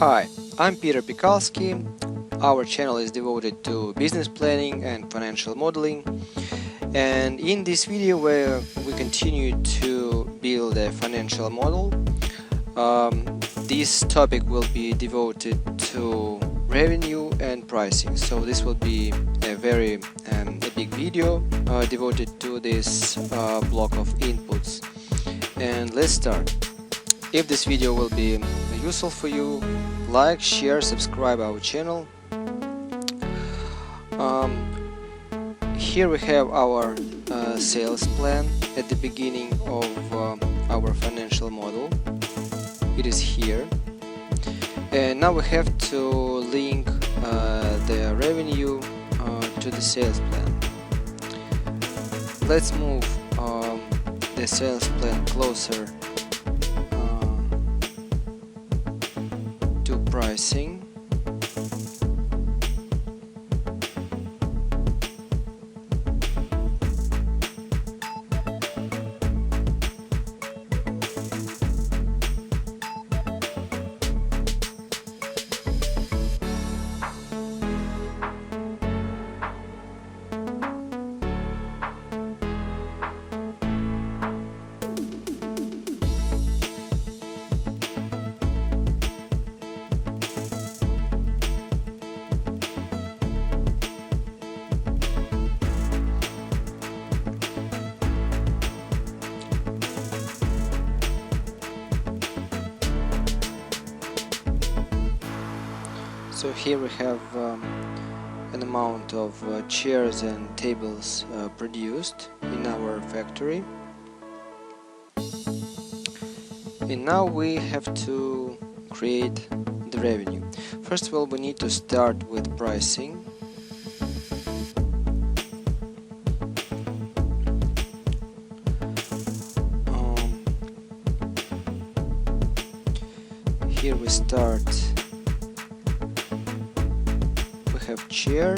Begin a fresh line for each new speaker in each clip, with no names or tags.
Hi, I'm Peter Pikalski. Our channel is devoted to business planning and financial modeling, and in this video where we continue to build a financial model, this topic will be devoted to revenue and pricing. So this will be a very a big video devoted to this block of inputs. And let's start. If this video will be useful for you, like, share, subscribe our channel. Here we have our sales plan at the beginning of our financial model. It is here, and now we have to link the revenue to the sales plan. Let's move the sales plan closer to pricing. So here we have an amount of chairs and tables produced in our factory, and now we have to create the revenue. First of all, we need to start with pricing. Here we start. We have chair,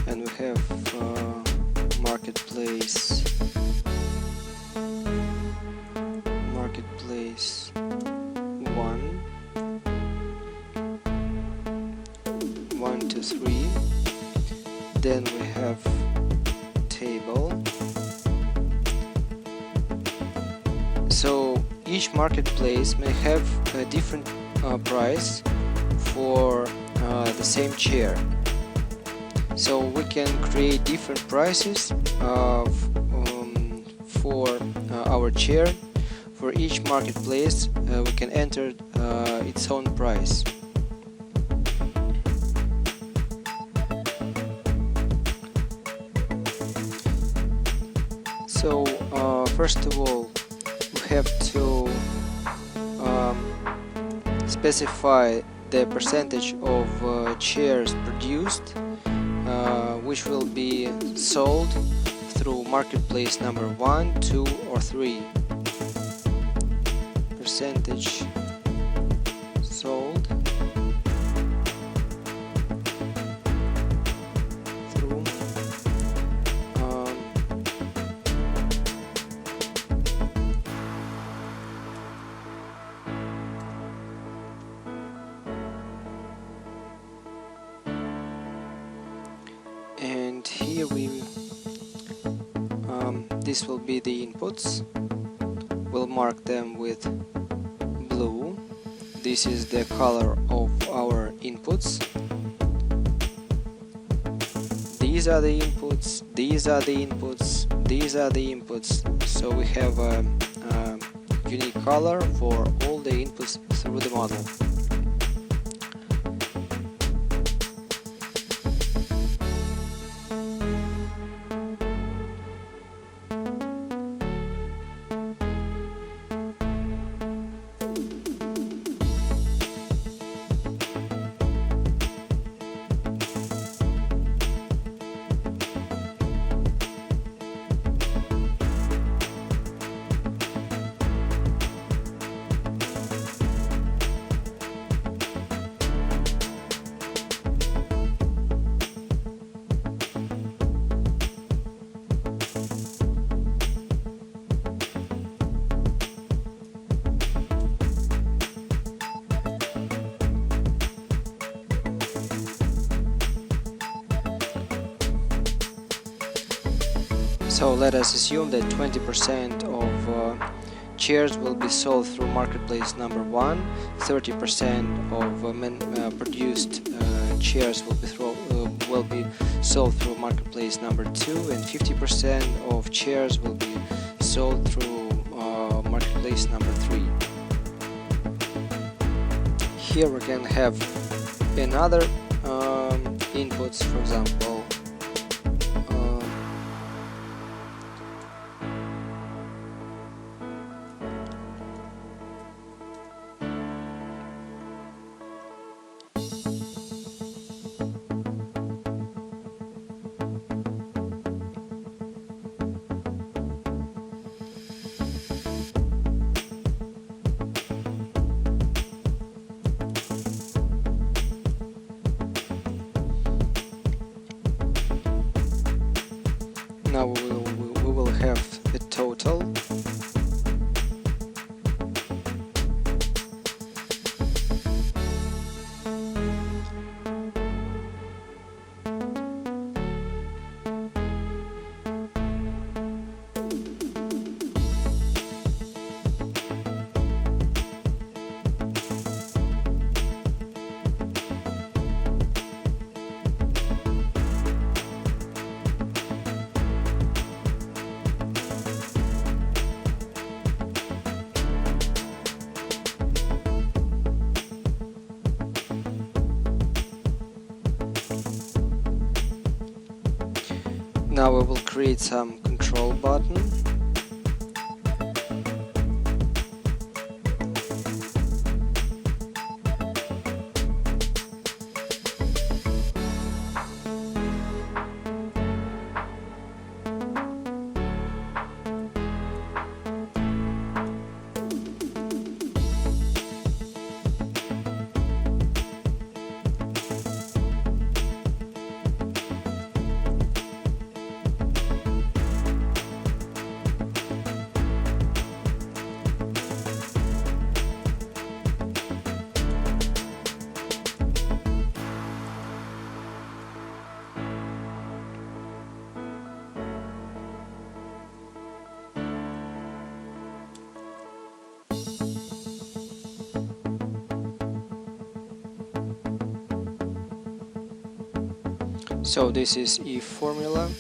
and we have marketplace 1, 2, 3. Then we have table. So each marketplace may have a different price for the same chair. So we can create different prices for our chair. For each marketplace we can enter its own price. So first of all, we have to specify the percentage of chairs produced which will be sold through marketplace number 1, 2, or 3. Percentage sold through and here this will be the inputs. We'll mark them with blue. This is the color of our inputs. These are the inputs, these are the inputs, these are the inputs. So we have a unique color for all the inputs through the model. So let us assume that 20% of chairs will be sold through marketplace number 1, 30% of produced chairs will be sold through marketplace number 2, and 50% of chairs will be sold through marketplace number 3. Here we can have another inputs, for example now we will have a total. Now we will create some control button. So this is if formula.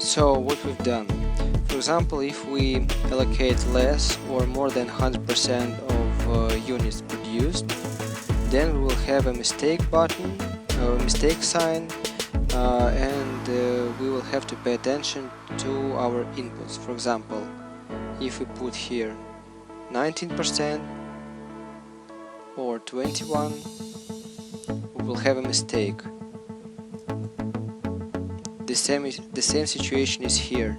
So what we've done, for example, if we allocate less or more than 100% of units produced, then we will have a mistake button, a mistake sign, and we will have to pay attention to our inputs. For example, if we put here 19% or 21, we will have a mistake. The same situation is here.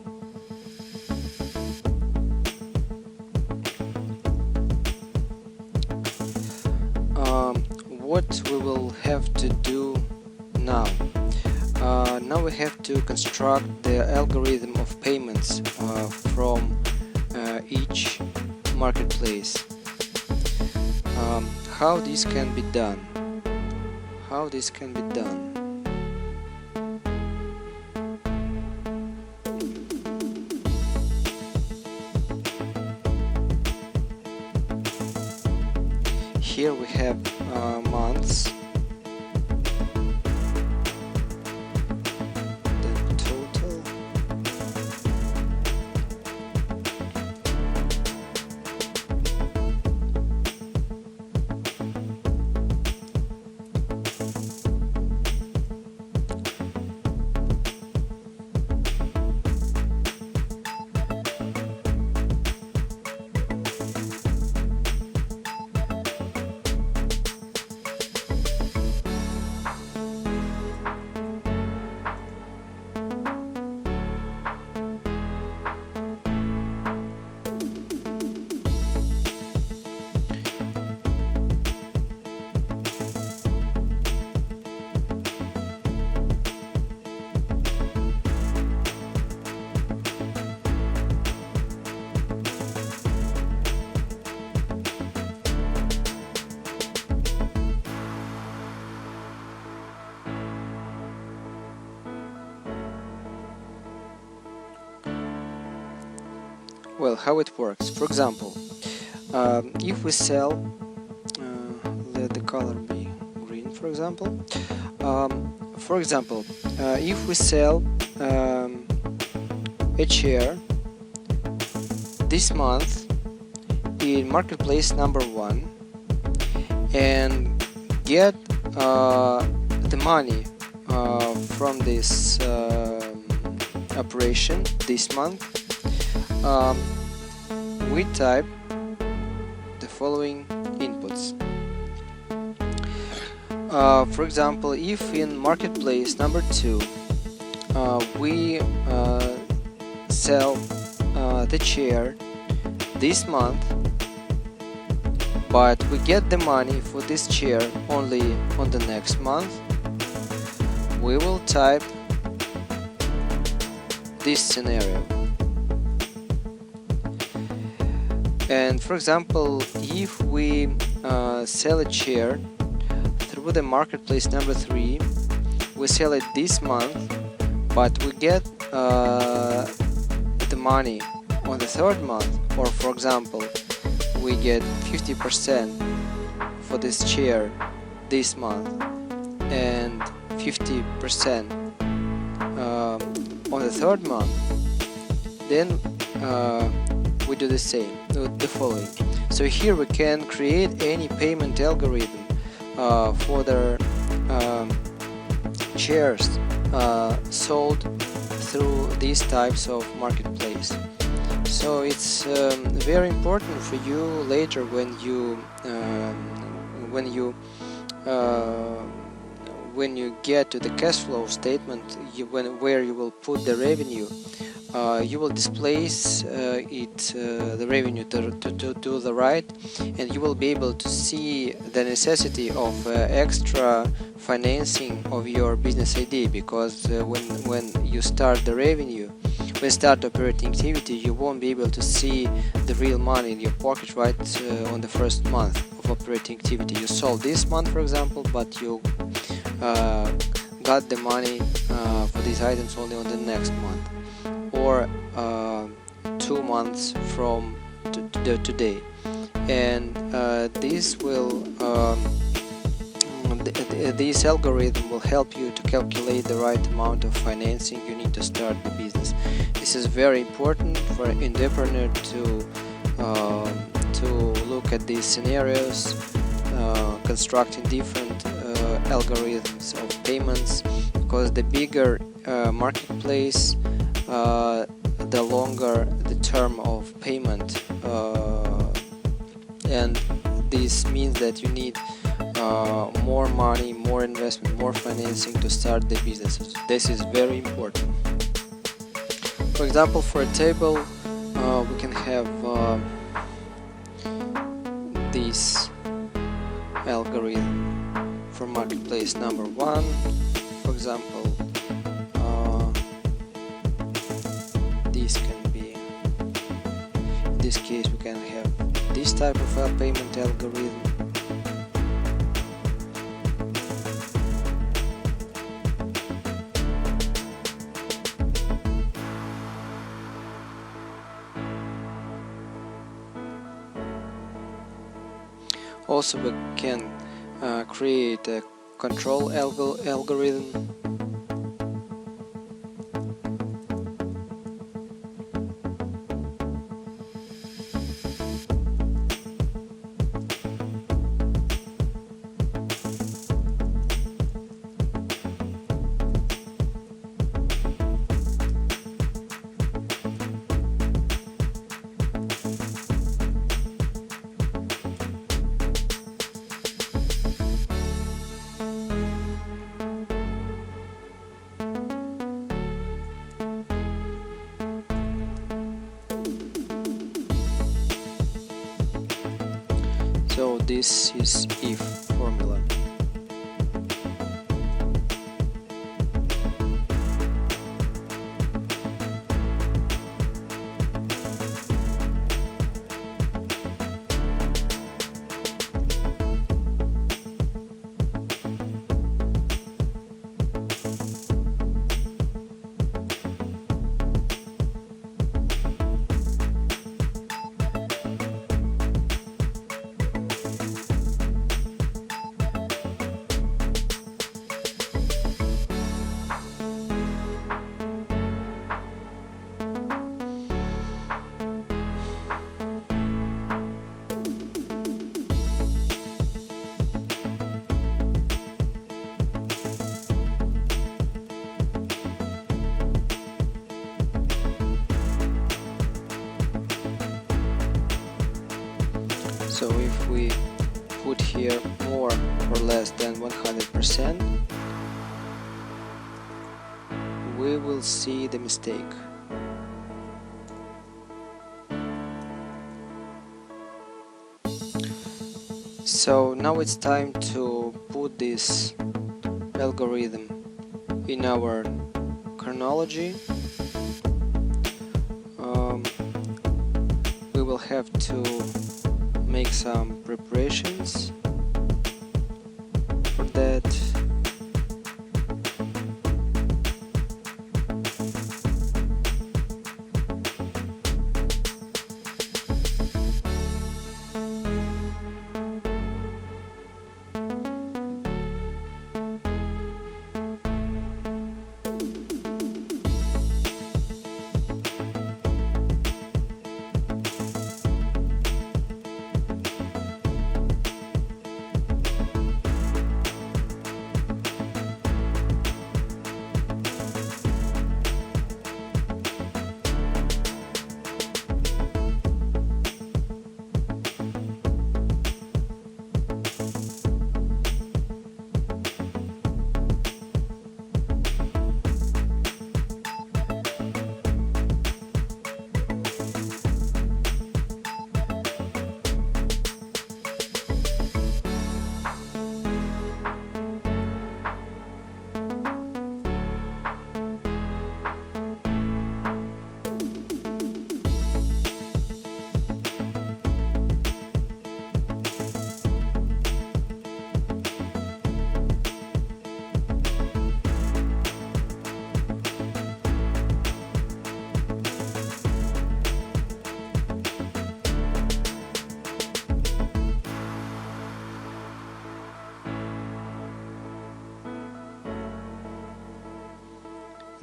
What we will have to do now? Now we have to construct the algorithm of payments from each marketplace. how this can be done. Here we have months, the total, well, how it works. For example, if we sell, let the color be green, for example. If we sell a chair this month in marketplace number 1 and get the money from this operation this month, we type the following inputs. For example, if in marketplace number 2 we sell the chair this month, but we get the money for this chair only on the next month, we will type this scenario. And for example, if we sell a chair through the marketplace number 3, we sell it this month, but we get the money on the 3rd month, or for example, we get 50% for this chair this month and 50% on the 3rd month, then we do the same, the following. So here we can create any payment algorithm for the chairs sold through these types of marketplace. So it's very important for you later when you get to the cash flow statement, where you will put the revenue. You will displace the revenue to the right, and you will be able to see the necessity of extra financing of your business idea, because when you start the revenue, when you start operating activity, you won't be able to see the real money in your pocket right on the first month of operating activity. You sold this month, for example, but you got the money for these items only on the next month, or 2 months from today. And this algorithm will help you to calculate the right amount of financing you need to start the business. This is very important for an entrepreneur to look at these scenarios, constructing different algorithms of payments, because the bigger marketplace, the longer the term of payment, and this means that you need more money, more investment, more financing to start the businesses. This is very important. For example, for a table, we can have this algorithm for marketplace number 1. For example, this can be, in this case we can have this type of payment algorithm, Also we can create a control algorithm. So this is if formula. So if we put here more or less than 100%, we will see the mistake. So now it's time to put this algorithm in our chronology. We will have to make some preparations for that.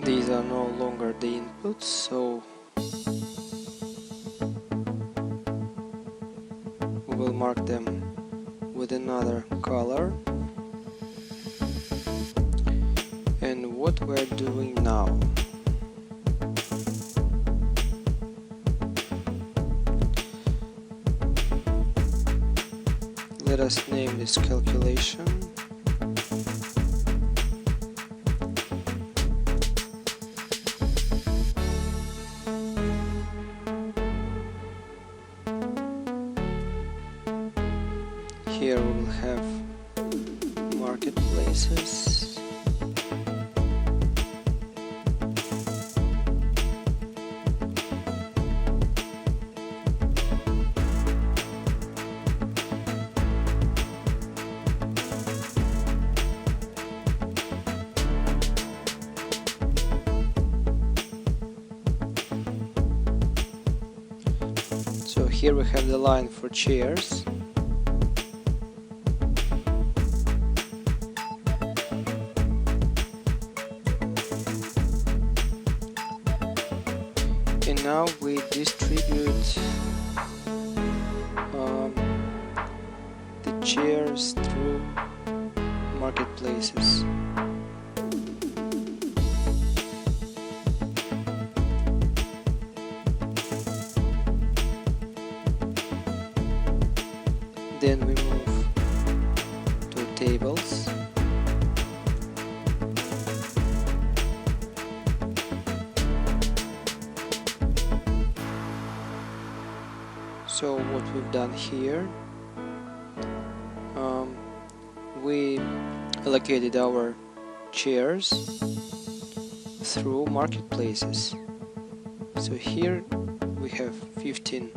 These are no longer the inputs, so we will mark them with another color. And what we're doing now, let us name this calculation. Here we will have marketplaces. So here we have the line for chairs. And now we distribute the chairs through marketplaces. Then we move to tables. So what we've done here, we allocated our chairs through marketplaces. So here we have 15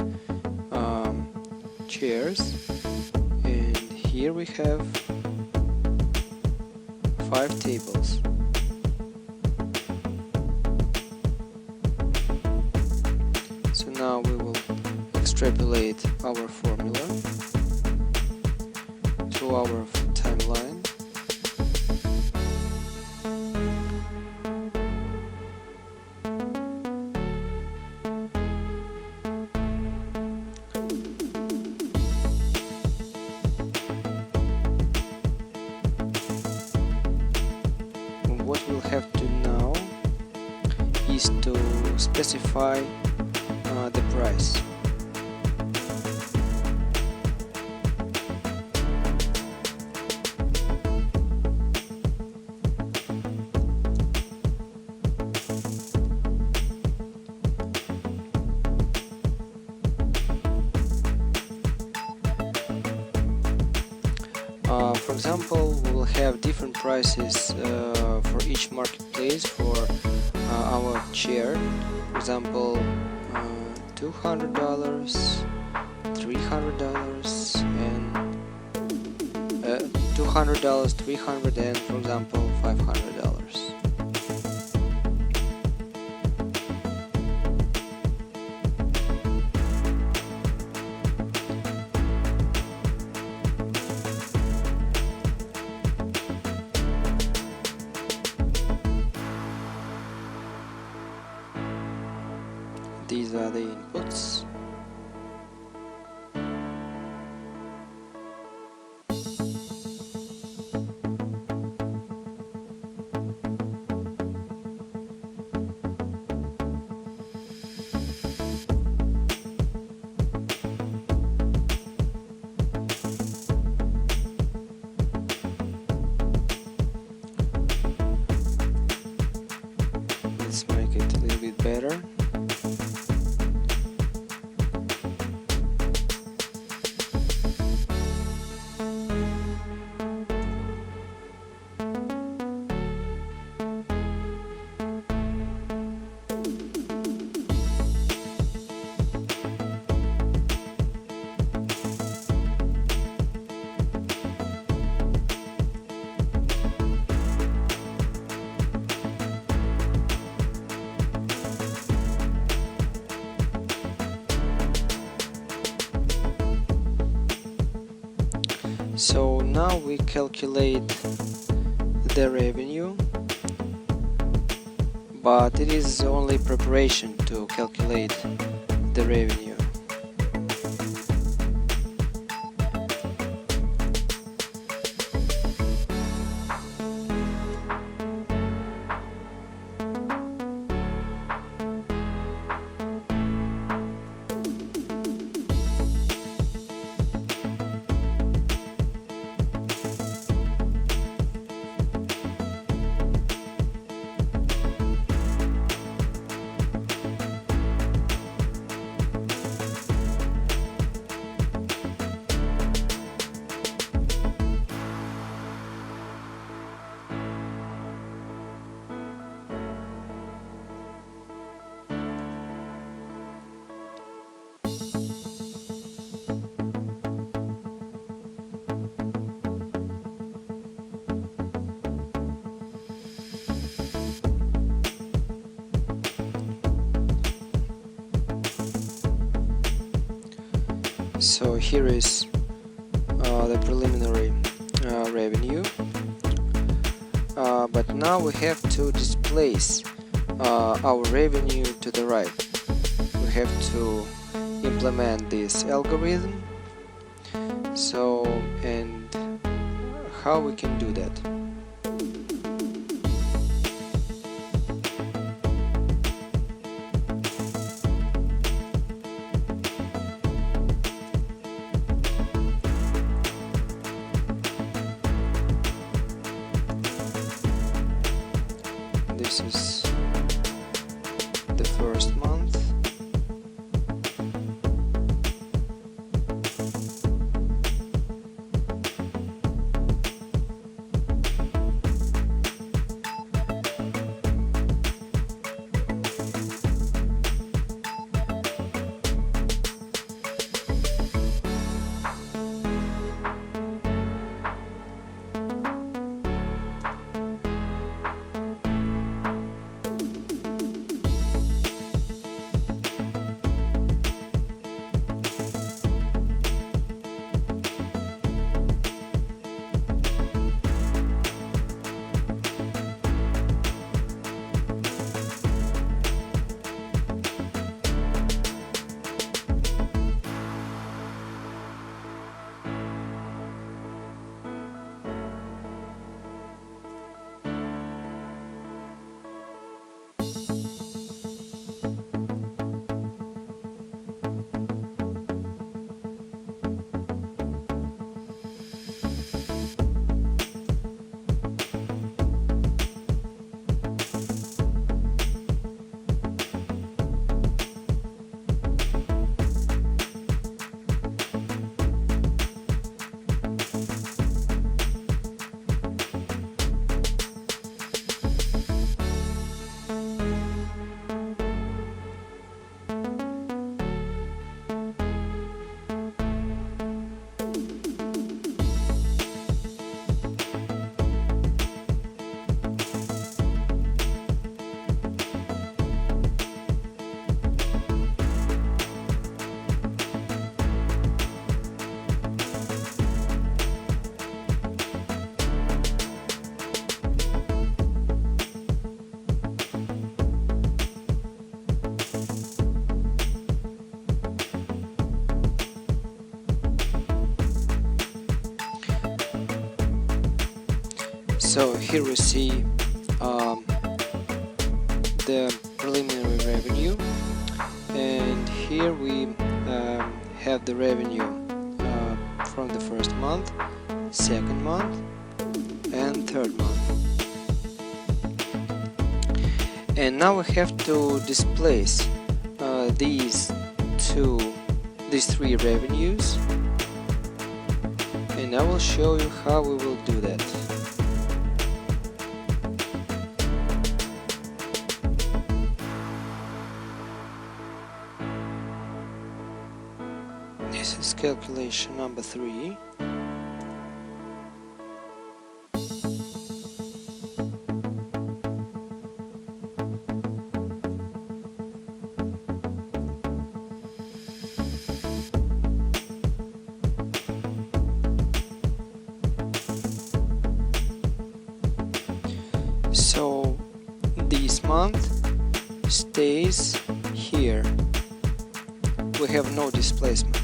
chairs, and here we have 5 tables. So now we will extrapolate our formula to our timeline. What we'll have to now is to specify the price. For example, we will have different prices for each marketplace for our chair. For example, $200, $300, and $200, $300, and for example $500. These are the inputs. Let's make it a little bit better. So now we calculate the revenue, but it is only preparation to calculate the revenue. So here is the preliminary revenue, but now we have to displace our revenue to the right. have to implement this algorithm. So, and how we can do that? This is the first month. So here we see the preliminary revenue, and here we have the revenue from the first month, second month, and third month. And now we have to displace these three revenues, and I will show you how we will do that. This is calculation number 3. So this month stays here. We have no displacement.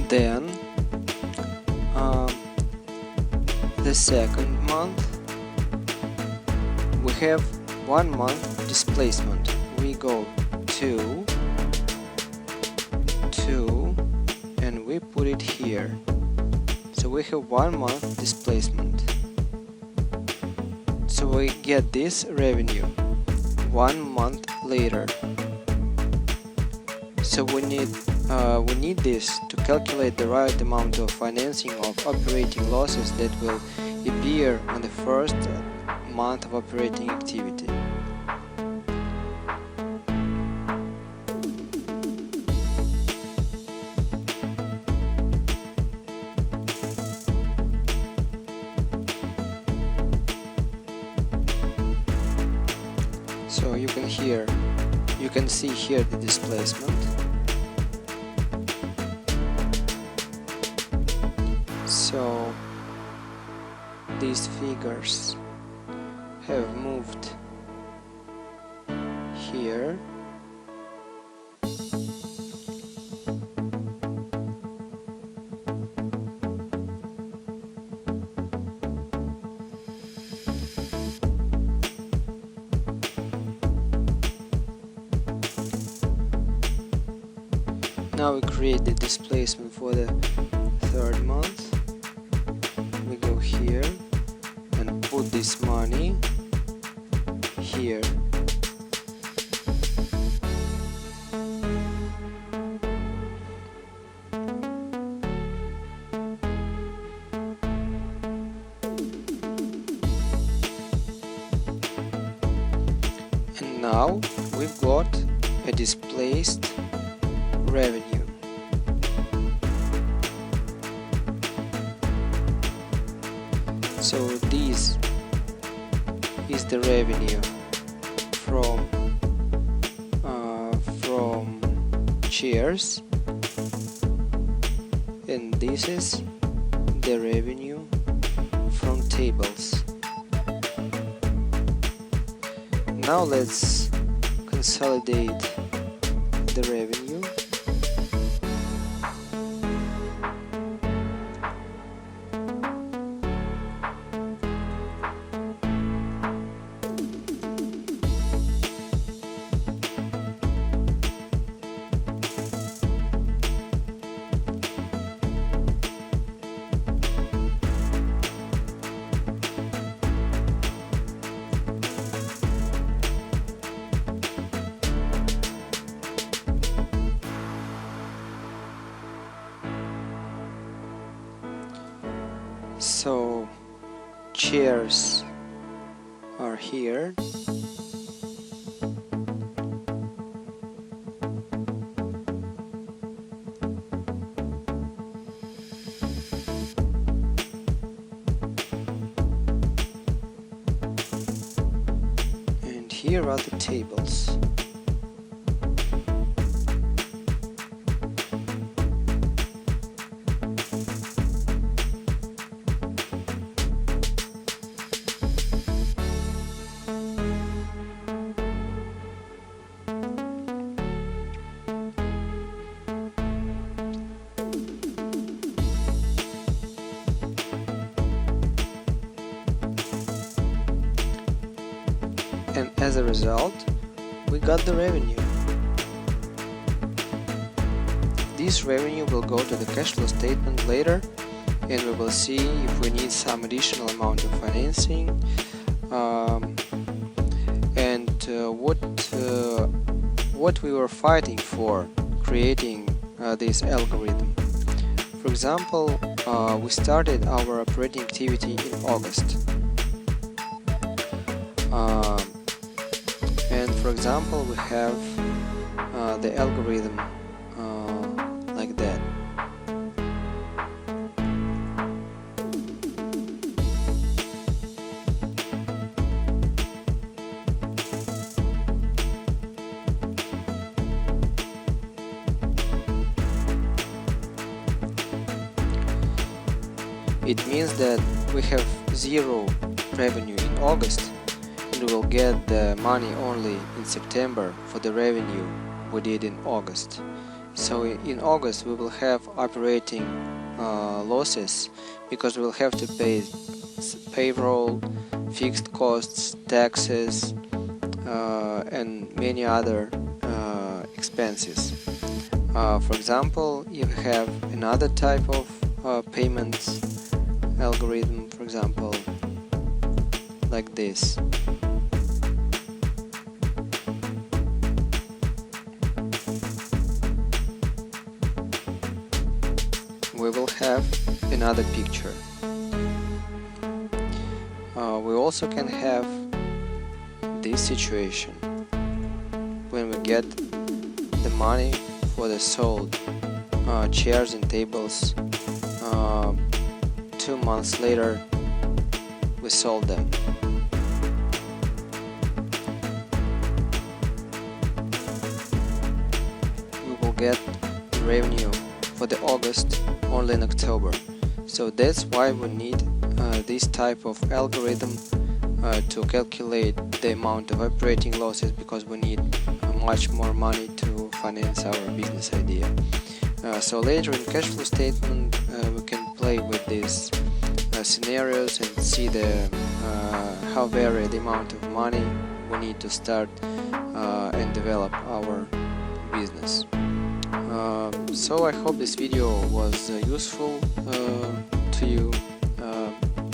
Then the second month we have 1 month displacement. We go 2, and we put it here. So we have 1 month displacement. So we get this revenue 1 month later. So we need this to calculate the right amount of financing of operating losses that will appear on the first month of operating activity. So you can see here the displacement. So these figures have moved here. Now we create the displacement for the third month. We go here and put this money here. And now we've got a displaced revenue. So this is the revenue from chairs, and this is the revenue from tables. Now let's consolidate the revenue. So chairs are here. And here are the tables. And as a result, we got the revenue. This revenue will go to the cash flow statement later, and we will see if we need some additional amount of financing and what we were fighting for creating this algorithm. For example, we started our operating activity in August. And for example, we have the algorithm like that. It means that we have zero revenue in August, and we will get the money only in September for the revenue we did in August. So in August we will have operating losses because we will have to pay payroll, fixed costs, taxes, and many other expenses. For example, if you have another type of payments algorithm, for example, like this. We will have another picture. We also can have this situation when we get the money for the sold chairs and tables. 2 months later we sold them. get revenue for the August only in October. So that's why we need this type of algorithm to calculate the amount of operating losses, because we need much more money to finance our business idea. So later in cash flow statement we can play with these scenarios and see the how vary the amount of money we need to start and develop our business. So I hope this video was useful to you.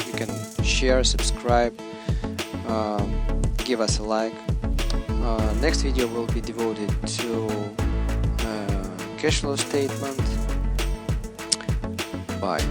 You can share, subscribe, give us a like. Next video will be devoted to cash flow statement. Bye.